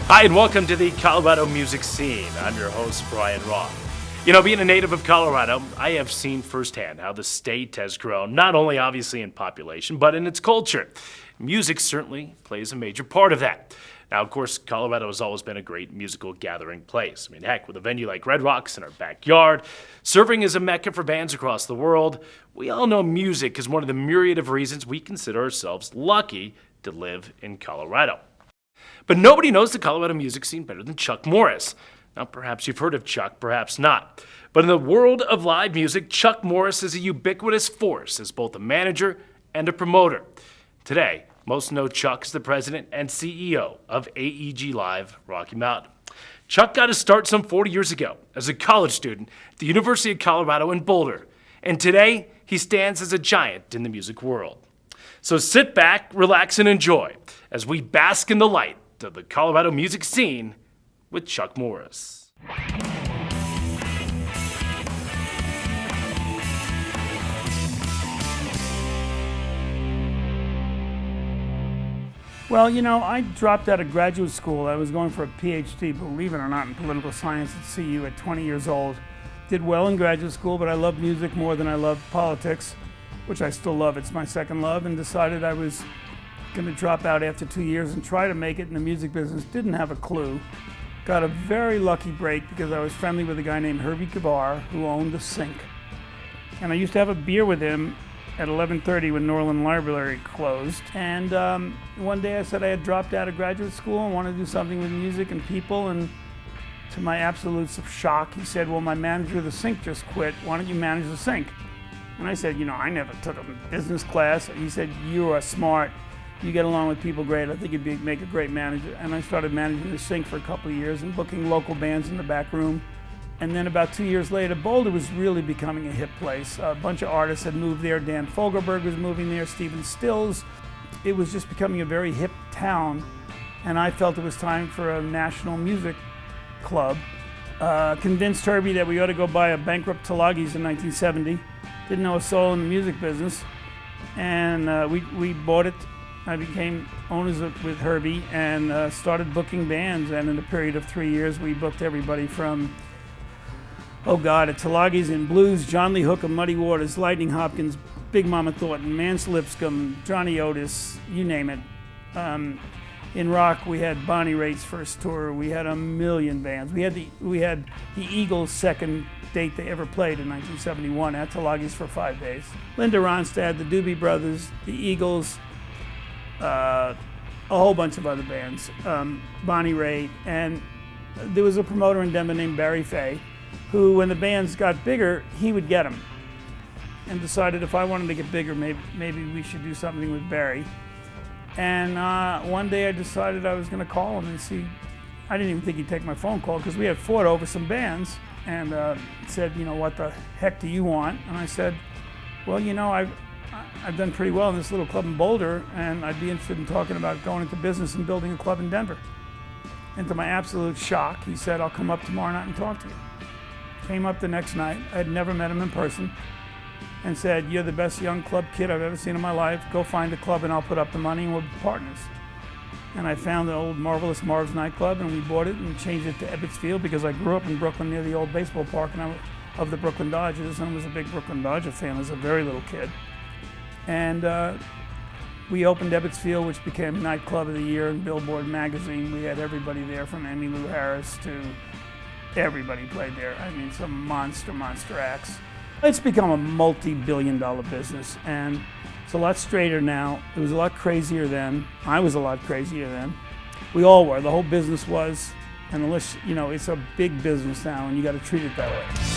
Hi, and welcome to the Colorado music scene. I'm your host, Brian Roth. Being a native of Colorado, I have seen firsthand how the state has grown, not only obviously in population, but in its culture. Music certainly plays a major part of that. Now, of course, Colorado has always been a great musical gathering place. Heck, with a venue like Red Rocks in our backyard, serving as a mecca for bands across the world, we all know music is one of the myriad of reasons we consider ourselves lucky to live in Colorado. But nobody knows the Colorado music scene better than Chuck Morris. Now, perhaps you've heard of Chuck, perhaps not. But in the world of live music, Chuck Morris is a ubiquitous force as both a manager and a promoter. Today, most know Chuck as the president and CEO of AEG Live Rocky Mountain. Chuck got his start some 40 years ago as a college student at the University of Colorado in Boulder. And today, he stands as a giant in the music world. So sit back, relax, and enjoy as we bask in the light of the Colorado music scene with Chuck Morris. Well, I dropped out of graduate school. I was going for a PhD, believe it or not, in political science at CU at 20 years old. Did well in graduate school, but I loved music more than I loved politics, which I still love. It's my second love, and decided I was going to drop out after 2 years and try to make it in the music business. Didn't have a clue. Got a very lucky break because I was friendly with a guy named Herbie Kavar who owned the Sink. And I used to have a beer with him at 11:30 when Norland Library closed. And one day I said I had dropped out of graduate school and wanted to do something with music and people. And to my absolute shock, he said, well, my manager of the Sink just quit. Why don't you manage the Sink? And I said, I never took a business class. He said, you are smart. You get along with people great. I think you'd make a great manager. And I started managing the Sink for a couple of years and booking local bands in the back room. And then about 2 years later, Boulder was really becoming a hip place. A bunch of artists had moved there. Dan Fogelberg was moving there, Stephen Stills. It was just becoming a very hip town. And I felt it was time for a national music club. Convinced Herbie that we ought to go buy a bankrupt Tulagi's in 1970. Didn't know a soul in the music business. And we bought it. I became owners with Herbie and started booking bands. And in a period of 3 years, we booked everybody from, at Tulagi's in Blues, John Lee Hooker, Muddy Waters, Lightning Hopkins, Big Mama Thornton, Mance Lipscomb, Johnny Otis, you name it. In rock, we had Bonnie Raitt's first tour. We had a million bands. We had the Eagles' second date they ever played in 1971 at Tulagi's for 5 days. Linda Ronstadt, the Doobie Brothers, the Eagles, a whole bunch of other bands, Bonnie Raitt, and there was a promoter in Denver named Barry Fay, who, when the bands got bigger, he would get them, and decided if I wanted to get bigger, maybe we should do something with Barry. And one day I decided I was going to call him and see. I didn't even think he'd take my phone call because we had fought over some bands, and said, what the heck do you want? And I said, well, I've done pretty well in this little club in Boulder, and I'd be interested in talking about going into business and building a club in Denver. And to my absolute shock, he said, I'll come up tomorrow night and talk to you. Came up the next night. I had never met him in person, and said, you're the best young club kid I've ever seen in my life. Go find a club and I'll put up the money and we'll be partners. And I found the old Marvelous Marv's nightclub, and we bought it and changed it to Ebbets Field because I grew up in Brooklyn near the old baseball park of the Brooklyn Dodgers, and was a big Brooklyn Dodger fan as a very little kid. And we opened Ebbets Field, which became Nightclub of the Year in Billboard magazine. We had everybody there from Emmylou Harris to everybody played there. Some monster acts. It's become a multi-billion-dollar business, and it's a lot straighter now. It was a lot crazier then. I was a lot crazier then. We all were. The whole business was. And unless, it's a big business now, and you got to treat it that way.